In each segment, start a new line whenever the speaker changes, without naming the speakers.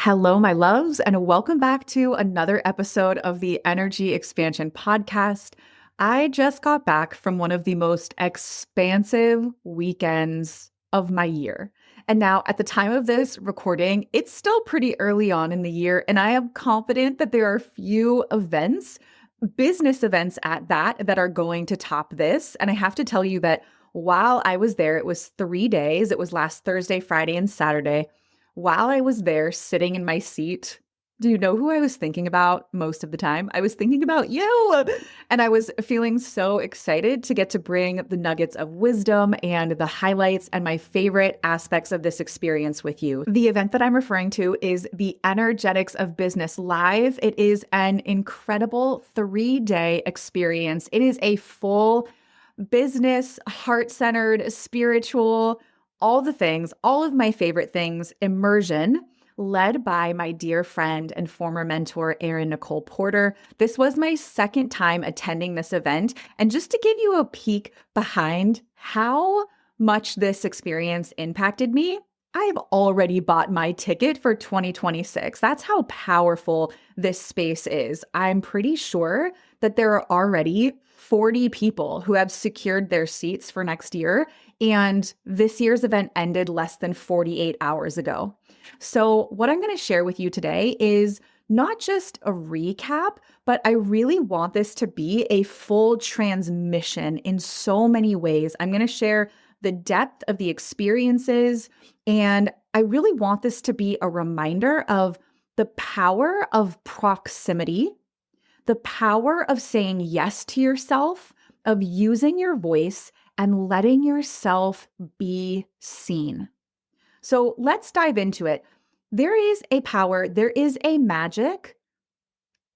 Hello, my loves, and welcome back to another episode of the Energy Expansion Podcast. I just got back from one of the most expansive weekends of my year. And now, at the time of this recording, it's still pretty early on in the year, and I am confident that there are few events, business events at that are going to top this. And I have to tell you that while I was there, it was 3 days, it was last Thursday, Friday, and Saturday. While I was there sitting in my seat, do you know who I was thinking about most of the time? I was thinking about you. And I was feeling so excited to get to bring the nuggets of wisdom and the highlights and my favorite aspects of this experience with you. The event that I'm referring to is the Energetics of Business Live. It is an incredible 3-day experience. It is a full business, heart-centered, spiritual, all the things, all of my favorite things, immersion, led by my dear friend and former mentor, Erin Nicole Porter. This was my second time attending this event. And just to give you a peek behind how much this experience impacted me, I've already bought my ticket for 2026. That's how powerful this space is. I'm pretty sure that there are already 40 people who have secured their seats for next year. And this year's event ended less than 48 hours ago. So, what I'm going to share with you today is not just a recap, but I really want this to be a full transmission in so many ways. I'm going to share the depth of the experiences, and I really want this to be a reminder of the power of proximity, the power of saying yes to yourself, of using your voice and letting yourself be seen. So let's dive into it. There is a power, there is a magic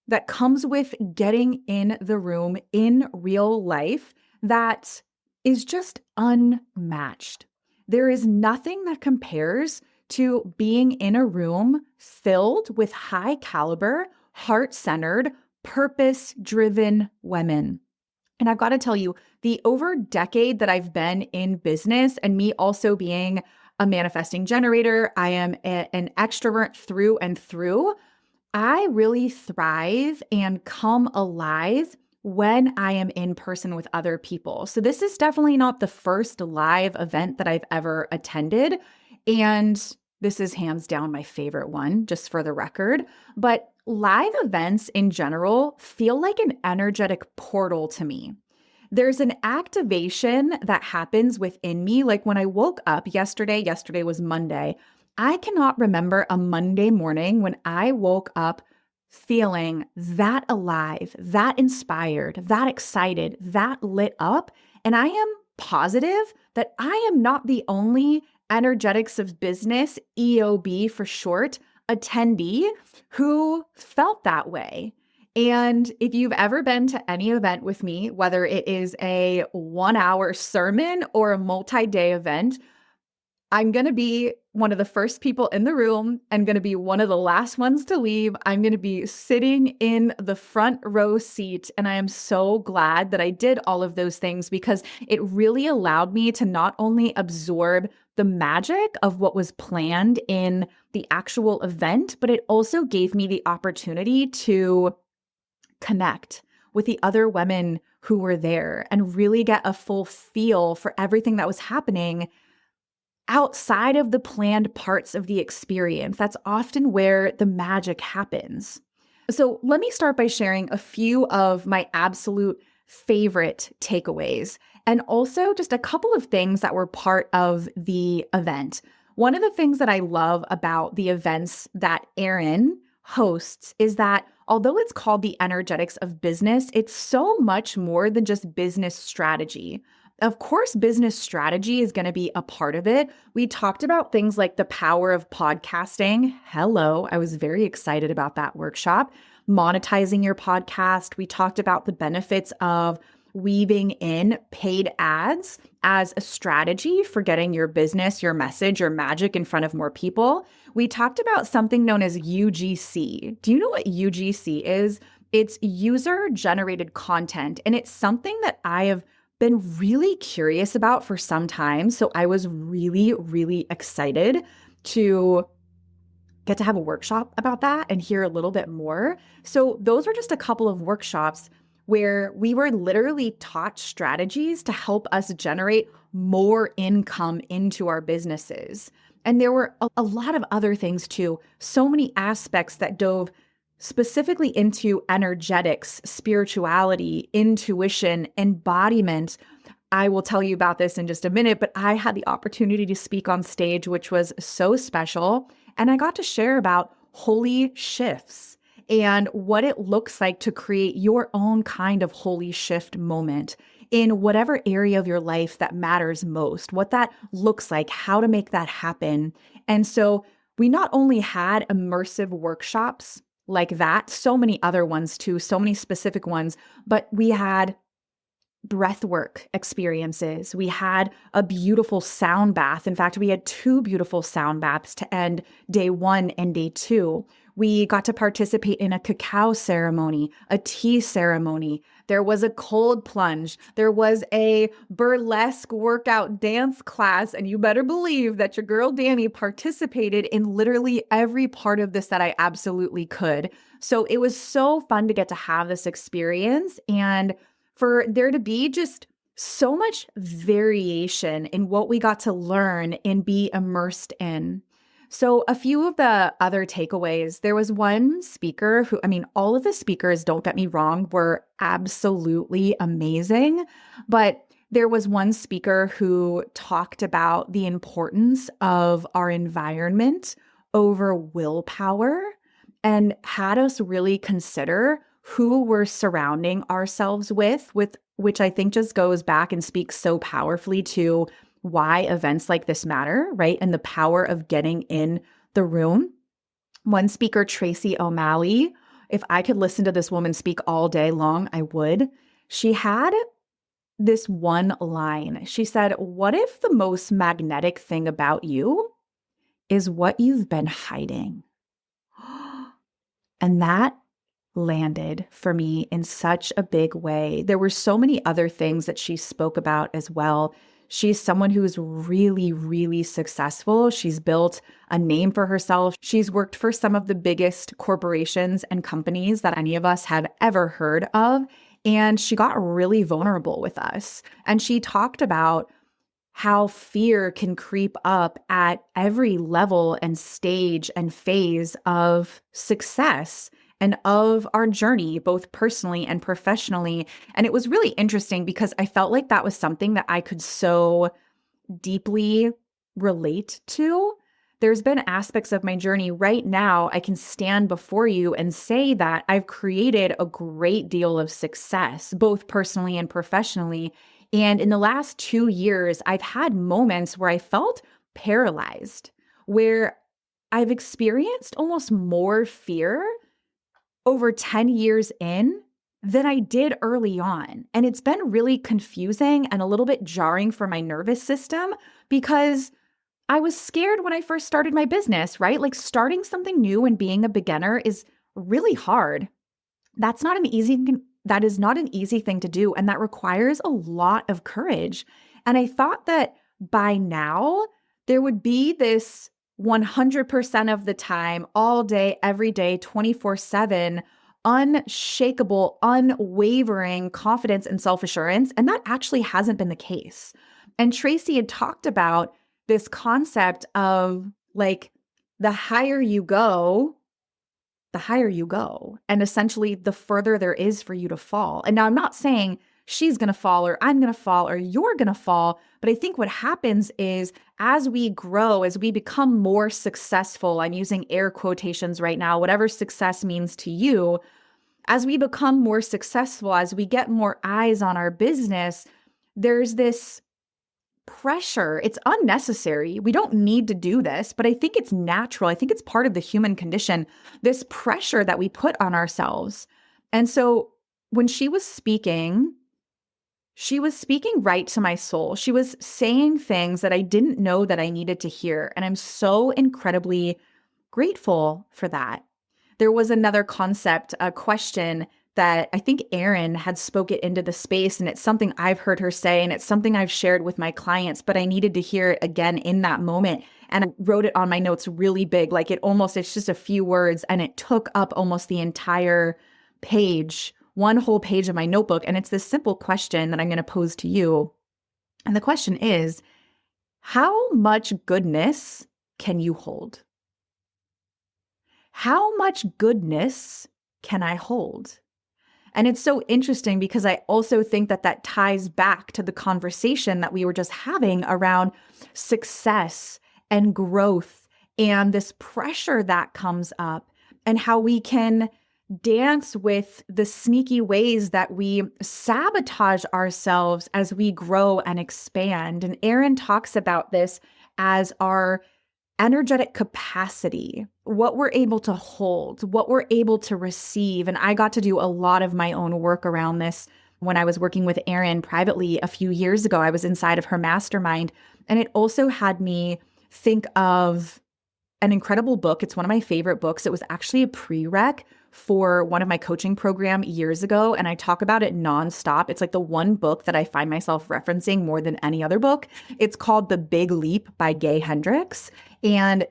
that comes with getting in the room in real life that is just unmatched. There is nothing that compares to being in a room filled with high caliber, heart-centered, purpose-driven women. And I've got to tell you, the over decade that I've been in business and me also being a manifesting generator, I am an extrovert through and through. I really thrive and come alive when I am in person with other people. So this is definitely not the first live event that I've ever attended. And this is hands down my favorite one, just for the record. But live events in general feel like an energetic portal to me. There's an activation that happens within me. Like when I woke up yesterday was Monday. I cannot remember a Monday morning when I woke up feeling that alive, that inspired, that excited, that lit up. And I am positive that I am not the only Energetics of Business, EOB for short, attendee who felt that way. And if you've ever been to any event with me, whether it is a 1-hour sermon or a multi-day event, I'm going to be one of the first people in the room. I'm going to be one of the last ones to leave. I'm going to be sitting in the front row seat. And I am so glad that I did all of those things because it really allowed me to not only absorb the magic of what was planned in the actual event, but it also gave me the opportunity to connect with the other women who were there and really get a full feel for everything that was happening outside of the planned parts of the experience. That's often where the magic happens. So let me start by sharing a few of my absolute favorite takeaways and also just a couple of things that were part of the event. One of the things that I love about the events that Erin hosts is that although it's called the Energetics of Business, it's so much more than just business strategy. Of course, business strategy is going to be a part of it. We talked about things like the power of podcasting. Hello, I was very excited about that workshop. Monetizing your podcast. We talked about the benefits of weaving in paid ads as a strategy for getting your business, your message, your magic in front of more people. We talked about something known as UGC. Do you know what UGC is? It's user-generated content, and it's something that I have been really curious about for some time. So I was really, really excited to get to have a workshop about that and hear a little bit more. So those were just a couple of workshops where we were literally taught strategies to help us generate more income into our businesses. And there were a lot of other things too, so many aspects that dove specifically into energetics, spirituality, intuition, embodiment. I will tell you about this in just a minute, but I had the opportunity to speak on stage, which was so special. And I got to share about holy shifts and what it looks like to create your own kind of holy shift moment in whatever area of your life that matters most, what that looks like, how to make that happen. And so we not only had immersive workshops like that, so many other ones too, so many specific ones, but we had breathwork experiences. We had a beautiful sound bath. In fact, we had two beautiful sound baths to end day 1 and day 2. We got to participate in a cacao ceremony, a tea ceremony. There was a cold plunge. There was a burlesque workout dance class. And you better believe that your girl Dani participated in literally every part of this that I absolutely could. So it was so fun to get to have this experience and for there to be just so much variation in what we got to learn and be immersed in. So, a few of the other takeaways, there was one speaker who, I mean, all of the speakers, don't get me wrong, were absolutely amazing. But there was one speaker who talked about the importance of our environment over willpower and had us really consider who we're surrounding ourselves with which I think just goes back and speaks so powerfully to why events like this matter, right? And the power of getting in the room. One speaker, Tracy O'Malley, if I could listen to this woman speak all day long, I would. She had this one line. She said, "What if the most magnetic thing about you is what you've been hiding?" And that landed for me in such a big way. There were so many other things that she spoke about as well. She's someone who's really, really successful. She's built a name for herself. She's worked for some of the biggest corporations and companies that any of us have ever heard of. And she got really vulnerable with us. And she talked about how fear can creep up at every level and stage and phase of success and of our journey, both personally and professionally. And it was really interesting because I felt like that was something that I could so deeply relate to. There's been aspects of my journey right now. I can stand before you and say that I've created a great deal of success, both personally and professionally. And in the last 2 years, I've had moments where I felt paralyzed, where I've experienced almost more fear over 10 years in than I did early on. And it's been really confusing and a little bit jarring for my nervous system because I was scared when I first started my business, right? Like starting something new and being a beginner is really hard. That's not an easy that is not an easy thing to do, and that requires a lot of courage. And I thought that by now there would be this 100% of the time, all day, every day, 24/7, unshakable, unwavering confidence and self-assurance, and that actually hasn't been the case. And Tracy had talked about this concept of like the higher you go, the higher you go. And essentially, the further there is for you to fall. And now I'm not saying she's going to fall or I'm going to fall or you're going to fall. But I think what happens is as we grow, as we become more successful, I'm using air quotations right now, whatever success means to you, as we become more successful, as we get more eyes on our business, there's this pressure. It's unnecessary. We don't need to do this, but I think it's natural. I think it's part of the human condition, this pressure that we put on ourselves. And so when she was speaking right to my soul. She was saying things that I didn't know that I needed to hear. And I'm so incredibly grateful for that. There was another concept, a question that I think Erin had spoke it into the space, and it's something I've heard her say, and it's something I've shared with my clients, but I needed to hear it again in that moment. And I wrote it on my notes really big, like it's just a few words, and it took up almost the entire page, one whole page of my notebook. And it's this simple question that I'm going to pose to you. And the question is, how much goodness can you hold? How much goodness can I hold? And it's so interesting because I also think that that ties back to the conversation that we were just having around success and growth and this pressure that comes up, and how we can dance with the sneaky ways that we sabotage ourselves as we grow and expand. And Erin talks about this as our energetic capacity, what we're able to hold, what we're able to receive. And I got to do a lot of my own work around this when I was working with Erin privately a few years ago. I was inside of her mastermind, and it also had me think of an incredible book. It's one of my favorite books. It was actually a prereq for one of my coaching program years ago, and I talk about it nonstop. It's like the one book that I find myself referencing more than any other book. It's called The Big Leap by Gay Hendricks. And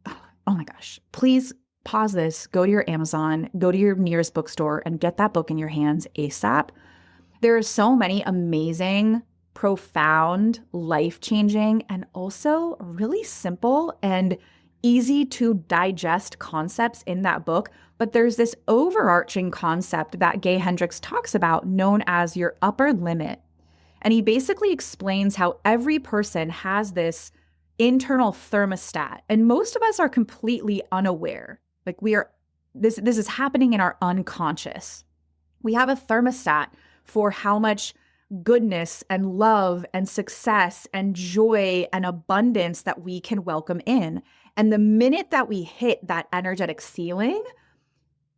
oh my gosh, please pause this, go to your Amazon, go to your nearest bookstore, and get that book in your hands ASAP. There are so many amazing, profound, life-changing, and also really simple and easy to digest concepts in that book. But there's this overarching concept that Gay Hendricks talks about known as your upper limit. And he basically explains how every person has this internal thermostat, and most of us are completely unaware. Like this is happening in our unconscious. We have a thermostat for how much goodness and love and success and joy and abundance that we can welcome in. And the minute that we hit that energetic ceiling,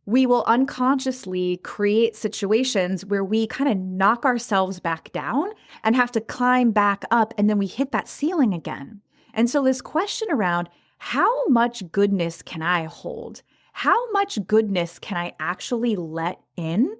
we will unconsciously create situations where we kind of knock ourselves back down and have to climb back up, and then we hit that ceiling again. And so this question around how much goodness can I hold? How much goodness can I actually let in?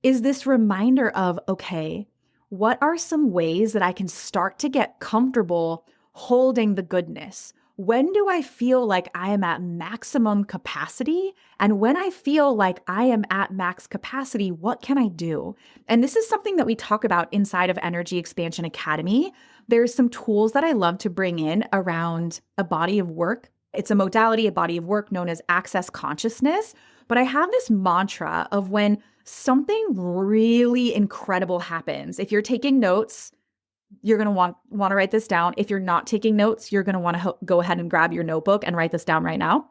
Is this reminder of, okay, what are some ways that I can start to get comfortable holding the goodness? When do I feel like I am at maximum capacity? And when I feel like I am at max capacity, what can I do? And this is something that we talk about inside of Energy Expansion Academy. There's some tools that I love to bring in around a body of work. It's a modality, a body of work known as access consciousness. But I have this mantra of when something really incredible happens. If you're taking notes, you're going to want to write this down. If you're not taking notes, you're going to want to go ahead and grab your notebook and write this down right now.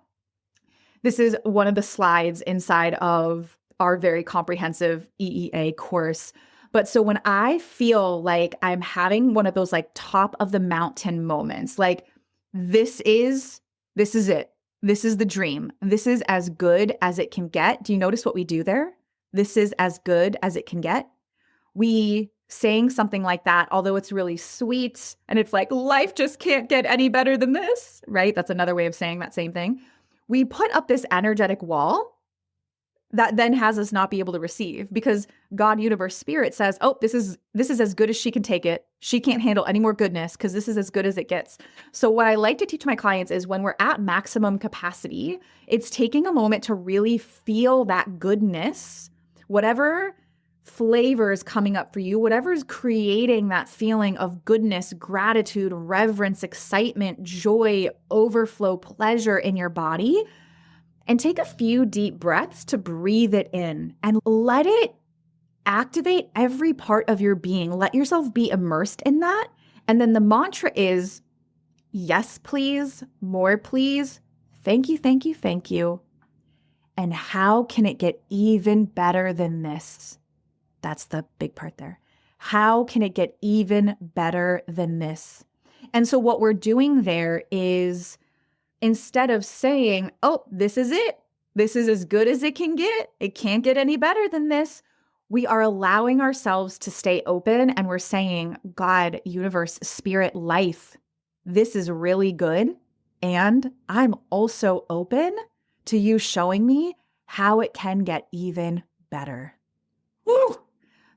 This is one of the slides inside of our very comprehensive EEA course. But so when I feel like I'm having one of those like top of the mountain moments, like this is it. This is the dream. This is as good as it can get. Do you notice what we do there? This is as good as it can get. We saying something like that, although it's really sweet and it's like life just can't get any better than this, right? That's another way of saying that same thing. We put up this energetic wall that then has us not be able to receive, because God, universe, spirit says, oh, this is as good as she can take it. She can't handle any more goodness because this is as good as it gets. So what I like to teach my clients is when we're at maximum capacity, it's taking a moment to really feel that goodness, whatever flavor is coming up for you, whatever is creating that feeling of goodness, gratitude, reverence, excitement, joy, overflow, pleasure in your body. And take a few deep breaths to breathe it in and let it activate every part of your being. Let yourself be immersed in that. And then the mantra is, yes, please, more, please. Thank you, thank you, thank you. And how can it get even better than this? That's the big part there. How can it get even better than this? And so what we're doing there is, instead of saying, oh, this is it, this is as good as it can get, it can't get any better than this, we are allowing ourselves to stay open, and we're saying, God, universe, spirit, life, this is really good. And I'm also open to you showing me how it can get even better. Woo!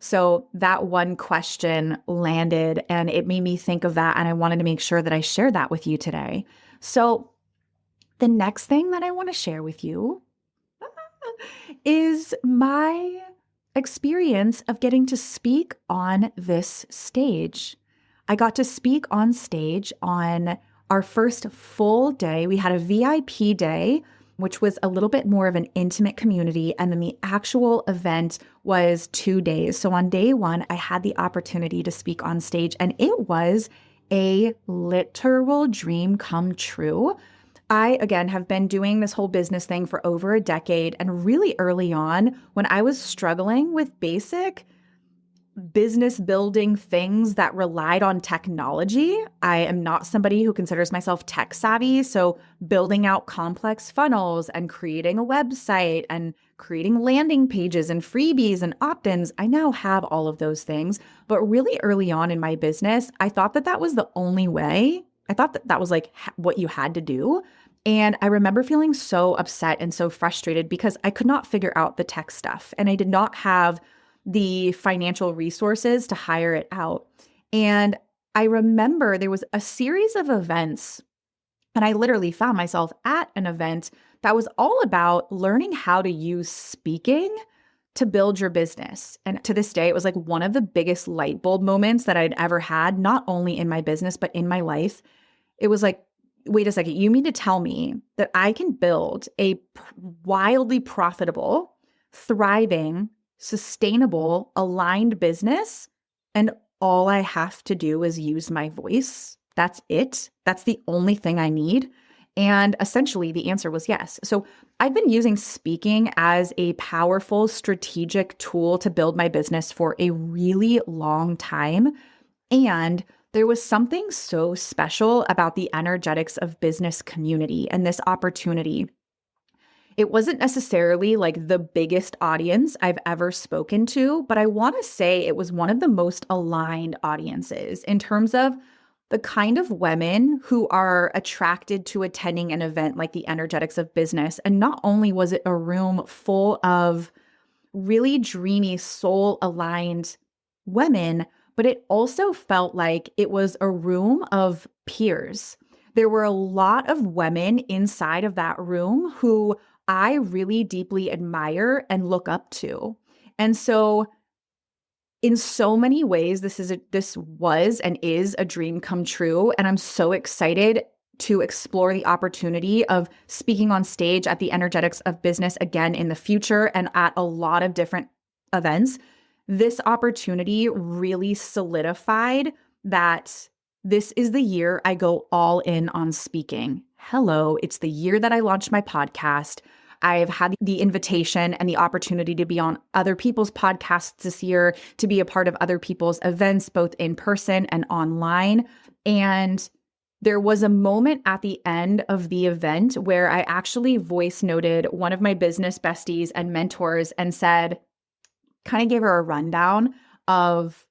So that one question landed, and it made me think of that. And I wanted to make sure that I shared that with you today. So, the next thing that I want to share with you is my experience of getting to speak on this stage. I got to speak on stage on our first full day. We had a VIP day, which was a little bit more of an intimate community. And then the actual event was 2 days. So on day one, I had the opportunity to speak on stage, and it was a literal dream come true. I, again, have been doing this whole business thing for over a decade. And really early on, when I was struggling with basic business building things that relied on technology. I am not somebody who considers myself tech savvy. So building out complex funnels and creating a website and creating landing pages and freebies and opt-ins, I now have all of those things. But really early on in my business, I thought that that was the only way. I thought that that was like what you had to do. And I remember feeling so upset and so frustrated because I could not figure out the tech stuff, and I did not have the financial resources to hire it out. And I remember there was a series of events, and I literally found myself at an event that was all about learning how to use speaking to build your business. And to this day, it was like one of the biggest light bulb moments that I'd ever had, not only in my business, but in my life. It was like, wait a second, you mean to tell me that I can build a wildly profitable, thriving, sustainable, aligned business, and all I have to do is use my voice? That's it? That's the only thing I need? And essentially, the answer was yes. So I've been using speaking as a powerful strategic tool to build my business for a really long time. And there was something so special about the energetics of business community and this opportunity. It wasn't necessarily like the biggest audience I've ever spoken to, but I want to say it was one of the most aligned audiences in terms of the kind of women who are attracted to attending an event like the Energetics of Business. And not only was it a room full of really dreamy, soul aligned women, but it also felt like it was a room of peers. There were a lot of women inside of that room who I really deeply admire and look up to. And so in so many ways, this was and is a dream come true. And I'm so excited to explore the opportunity of speaking on stage at the Energetics of Business again in the future and at a lot of different events. This opportunity really solidified that this is the year I go all in on speaking. Hello, it's the year that I launched my podcast. I've had the invitation and the opportunity to be on other people's podcasts this year, to be a part of other people's events, both in person and online. And there was a moment at the end of the event where I actually voice noted one of my business besties and mentors and said, kind of gave her a rundown of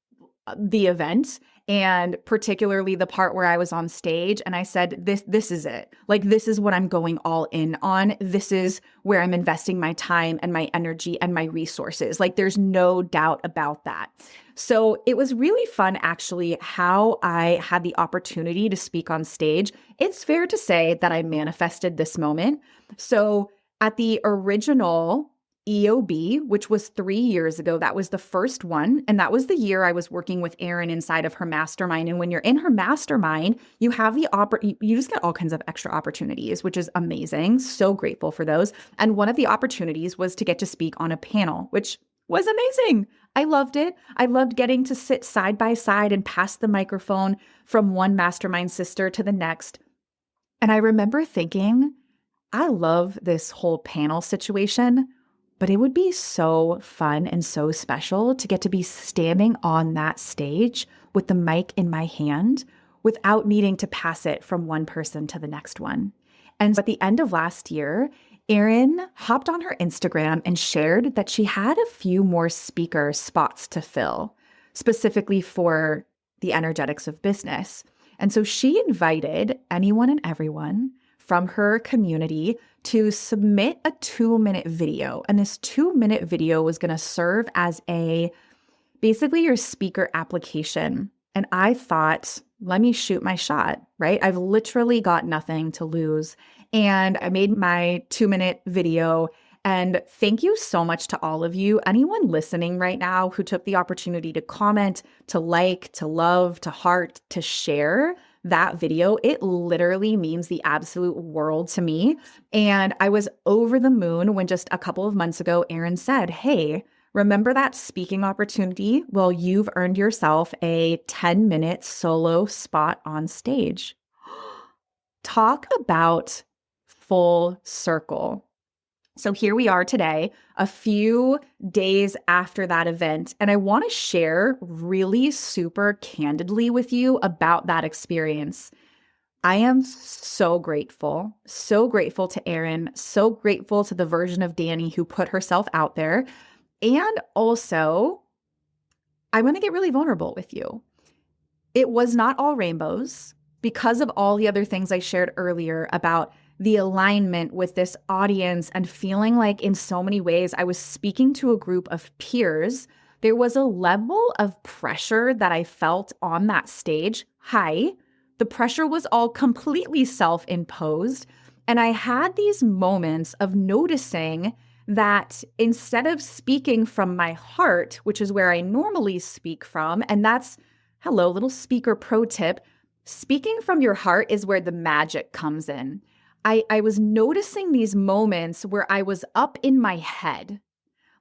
the event, and particularly the part where I was on stage. And I said, this is it. Like, this is what I'm going all in on. This is where I'm investing my time and my energy and my resources. Like, there's no doubt about that. So it was really fun, actually, how I had the opportunity to speak on stage. It's fair to say that I manifested this moment. So at the original EOB, which was 3 years ago. That was the first one. And that was the year I was working with Erin inside of her mastermind. And when you're in her mastermind, you have you just get all kinds of extra opportunities, which is amazing. So grateful for those. And one of the opportunities was to get to speak on a panel, which was amazing. I loved it. I loved getting to sit side by side and pass the microphone from one mastermind sister to the next. And I remember thinking, I love this whole panel situation, but it would be so fun and so special to get to be standing on that stage with the mic in my hand without needing to pass it from one person to the next one. And at the end of last year, Erin hopped on her Instagram and shared that she had a few more speaker spots to fill, specifically for the Energetics of Business. And so she invited anyone and everyone from her community to submit a 2-minute video. And this 2-minute video was going to serve as basically your speaker application. And I thought, let me shoot my shot, right? I've literally got nothing to lose. And I made my 2-minute video. And thank you so much to all of you, anyone listening right now who took the opportunity to comment, to like, to love, to heart, to share that video. It literally means the absolute world to me. And I was over the moon when just a couple of months ago, Erin said, hey, remember that speaking opportunity? Well, you've earned yourself a 10-minute solo spot on stage. Talk about full circle. So here we are today, a few days after that event, and I want to share really super candidly with you about that experience. I am so grateful to Erin, so grateful to the version of Dani who put herself out there. And also, I want to get really vulnerable with you. It was not all rainbows because of all the other things I shared earlier about the alignment with this audience and feeling like in so many ways I was speaking to a group of peers. There was a level of pressure that I felt on that stage. The pressure was all completely self-imposed. And I had these moments of noticing that instead of speaking from my heart, which is where I normally speak from, and that's, hello, little speaker pro tip, speaking from your heart is where the magic comes in. I was noticing these moments where I was up in my head.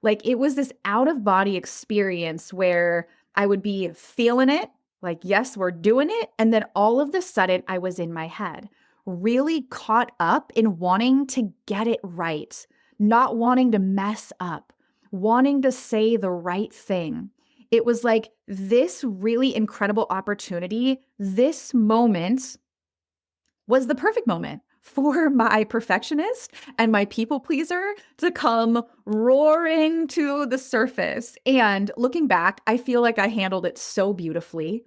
Like it was this out of body experience where I would be feeling it, like, yes, we're doing it. And then all of the sudden I was in my head, really caught up in wanting to get it right, not wanting to mess up, wanting to say the right thing. It was like this really incredible opportunity. This moment was the perfect moment for my perfectionist and my people pleaser to come roaring to the surface. And looking back, I feel like I handled it so beautifully.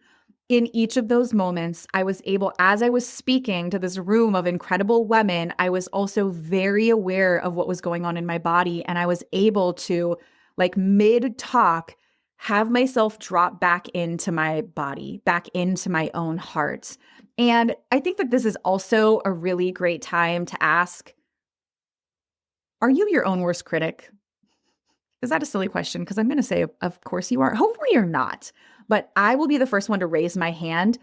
In each of those moments, I was able, as I was speaking to this room of incredible women, I was also very aware of what was going on in my body. And I was able to, like mid talk, have myself drop back into my body, back into my own heart. And I think that this is also a really great time to ask, are you your own worst critic? Is that a silly question? Because I'm going to say, of course you are. Hopefully you're not. But I will be the first one to raise my hand.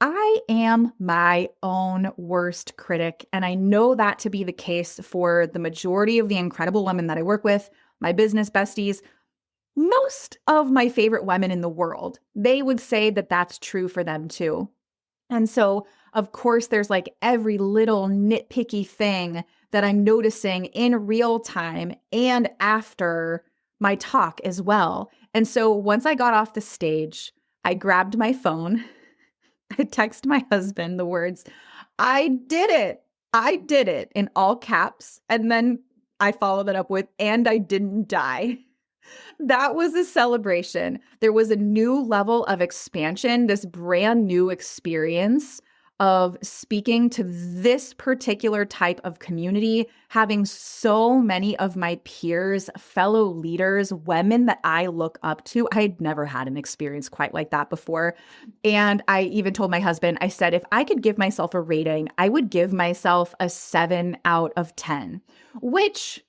I am my own worst critic. And I know that to be the case for the majority of the incredible women that I work with, my business besties, most of my favorite women in the world. They would say that that's true for them too. And so, of course, there's like every little nitpicky thing that I'm noticing in real time and after my talk as well. And so once I got off the stage, I grabbed my phone. I texted my husband the words, I did it. I did it in all caps. And then I followed it up with, and I didn't die. That was a celebration. There was a new level of expansion, this brand new experience of speaking to this particular type of community, having so many of my peers, fellow leaders, women that I look up to. I had never had an experience quite like that before. And I even told my husband, I said, if I could give myself a rating, I would give myself a 7 out of 10, which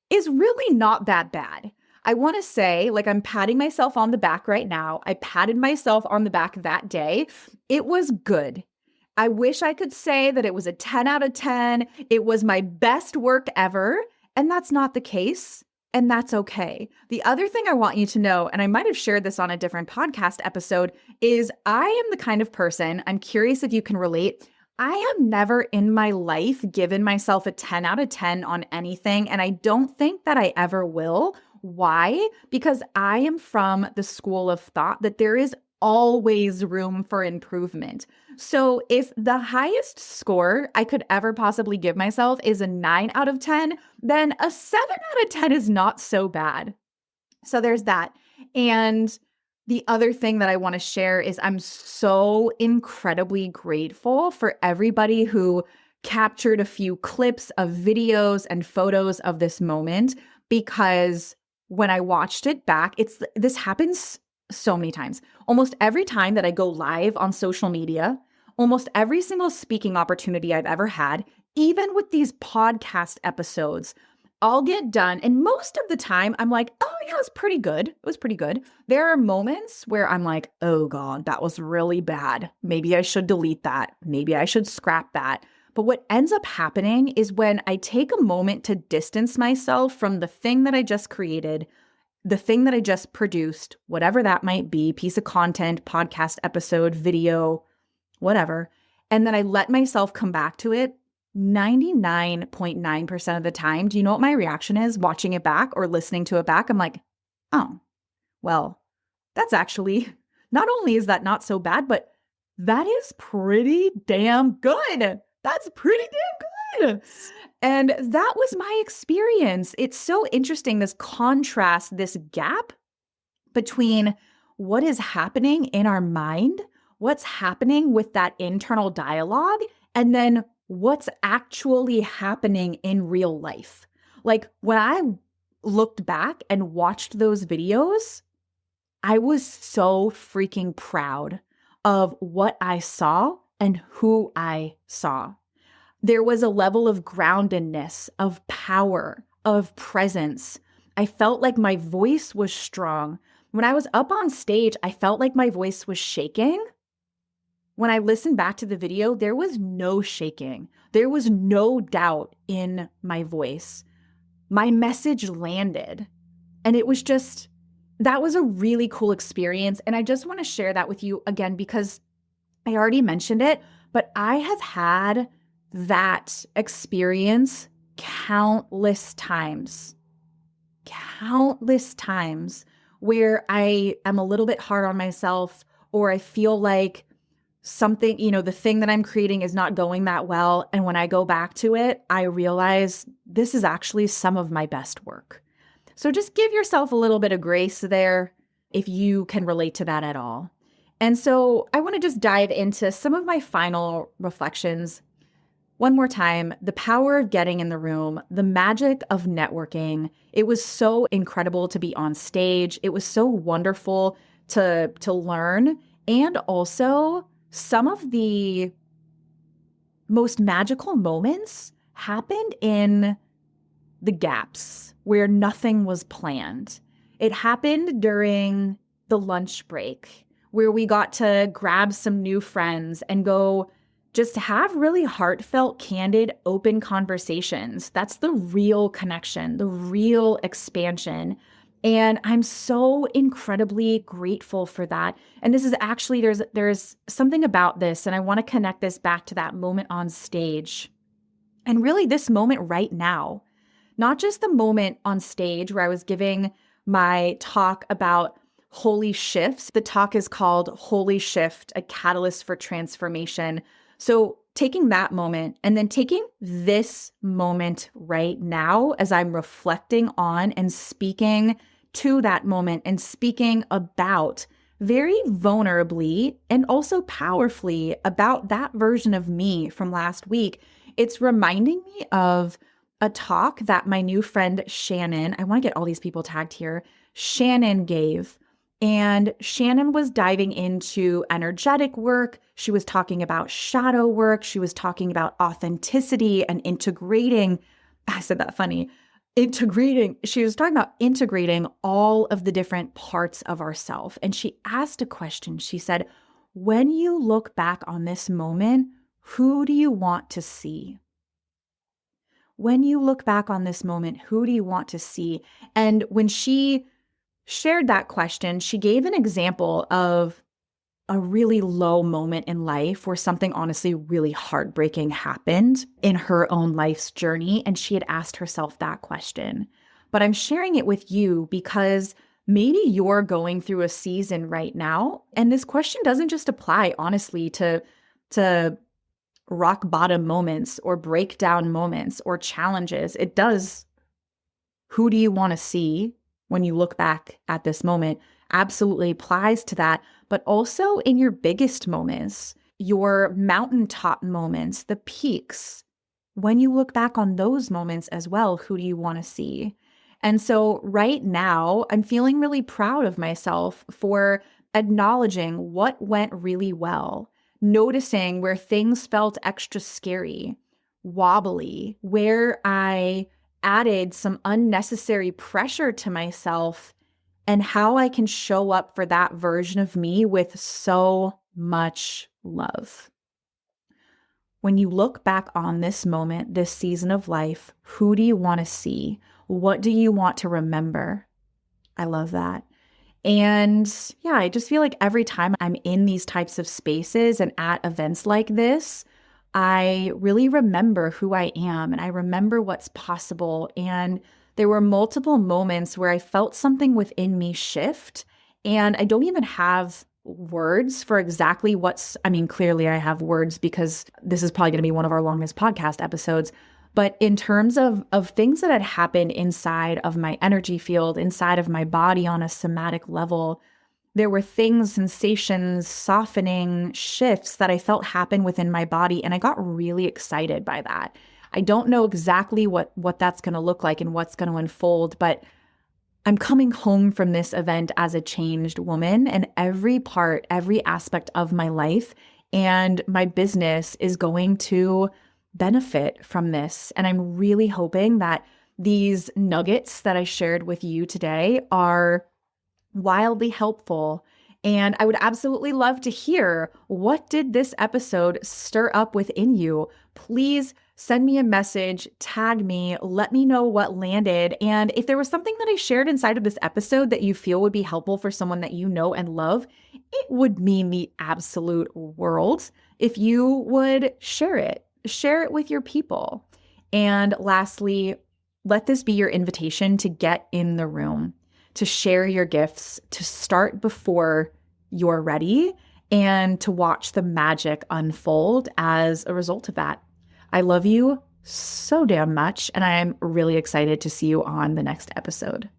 is really not that bad. I want to say, like, I'm patting myself on the back right now. I patted myself on the back that day. It was good. I wish I could say that it was a 10 out of 10. It was my best work ever. And that's not the case. And that's okay. The other thing I want you to know, and I might have shared this on a different podcast episode, is I am the kind of person, I'm curious if you can relate. I have never in my life given myself a 10 out of 10 on anything. And I don't think that I ever will. Why? Because I am from the school of thought that there is always room for improvement. So if the highest score I could ever possibly give myself is a 9 out of 10, then a 7 out of 10 is not so bad. So there's that. And the other thing that I want to share is I'm so incredibly grateful for everybody who captured a few clips of videos and photos of this moment, because when I watched it back, this happens So many times. Almost every time that I go live on social media, almost every single speaking opportunity I've ever had, even with these podcast episodes, I'll get done. And most of the time, I'm like, oh, yeah, it was pretty good. It was pretty good. There are moments where I'm like, oh, God, that was really bad. Maybe I should delete that. Maybe I should scrap that. But what ends up happening is when I take a moment to distance myself from the thing that I just created, the thing that I just produced, whatever that might be, piece of content, podcast episode, video, whatever. And then I let myself come back to it 99.9% of the time. Do you know what my reaction is watching it back or listening to it back? I'm like, oh, well, that's actually, not only is that not so bad, but that is pretty damn good. That's pretty damn good. And that was my experience. It's so interesting, this contrast, this gap between what is happening in our mind, what's happening with that internal dialogue, and then what's actually happening in real life. Like when I looked back and watched those videos, I was so freaking proud of what I saw and who I saw. There was a level of groundedness, of power, of presence. I felt like my voice was strong. When I was up on stage, I felt like my voice was shaking. When I listened back to the video, there was no shaking. There was no doubt in my voice. My message landed. And it was just, that was a really cool experience. And I just want to share that with you again, because I already mentioned it, but I have had that experience countless times where I am a little bit hard on myself, or I feel like something, the thing that I'm creating is not going that well. And when I go back to it, I realize this is actually some of my best work. So just give yourself a little bit of grace there if you can relate to that at all. And so I want to just dive into some of my final reflections. One more time, the power of getting in the room, the magic of networking. It was so incredible to be on stage. It was so wonderful to learn. And also, some of the most magical moments happened in the gaps where nothing was planned. It happened during the lunch break where we got to grab some new friends and go just have really heartfelt, candid, open conversations. That's the real connection, the real expansion. And I'm so incredibly grateful for that. And this is actually, there's something about this, and I want to connect this back to that moment on stage. And really this moment right now, not just the moment on stage where I was giving my talk about holy shifts. The talk is called Holy Shift, a Catalyst for Transformation. So taking that moment and then taking this moment right now as I'm reflecting on and speaking to that moment and speaking about very vulnerably and also powerfully about that version of me from last week, it's reminding me of a talk that my new friend Shannon, I want to get all these people tagged here, Shannon gave. And Shannon was diving into energetic work. She was talking about shadow work. She was talking about authenticity and integrating. I said that funny. She was talking about integrating all of the different parts of ourself. And she asked a question. She said, when you look back on this moment, who do you want to see? When you look back on this moment, who do you want to see? And when she shared that question, she gave an example of a really low moment in life where something honestly really heartbreaking happened in her own life's journey. And she had asked herself that question. But I'm sharing it with you because maybe you're going through a season right now. And this question doesn't just apply, honestly, to rock bottom moments or breakdown moments or challenges. It does. Who do you want to see when you look back at this moment? Absolutely applies to that, but also in your biggest moments, your mountaintop moments, the peaks. When you look back on those moments as well, who do you want to see? And so right now, I'm feeling really proud of myself for acknowledging what went really well, noticing where things felt extra scary, wobbly, where I added some unnecessary pressure to myself, and how I can show up for that version of me with so much love. When you look back on this moment, this season of life, who do you want to see? What do you want to remember? I love that. And yeah, I just feel like every time I'm in these types of spaces and at events like this, I really remember who I am and I remember what's possible. And there were multiple moments where I felt something within me shift. And I don't even have words for exactly I mean, clearly I have words because this is probably going to be one of our longest podcast episodes. But in terms of things that had happened inside of my energy field, inside of my body on a somatic level, there were things, sensations, softening, shifts that I felt happen within my body. And I got really excited by that. I don't know exactly what that's going to look like and what's going to unfold, but I'm coming home from this event as a changed woman, and every part, every aspect of my life and my business is going to benefit from this. And I'm really hoping that these nuggets that I shared with you today are wildly helpful. And I would absolutely love to hear, what did this episode stir up within you? Please send me a message, tag me, let me know what landed. And if there was something that I shared inside of this episode that you feel would be helpful for someone that you know and love, it would mean the absolute world if you would share it. Share it with your people. And lastly, let this be your invitation to get in the room, to share your gifts, to start before you're ready, and to watch the magic unfold as a result of that. I love you so damn much, and I'm really excited to see you on the next episode.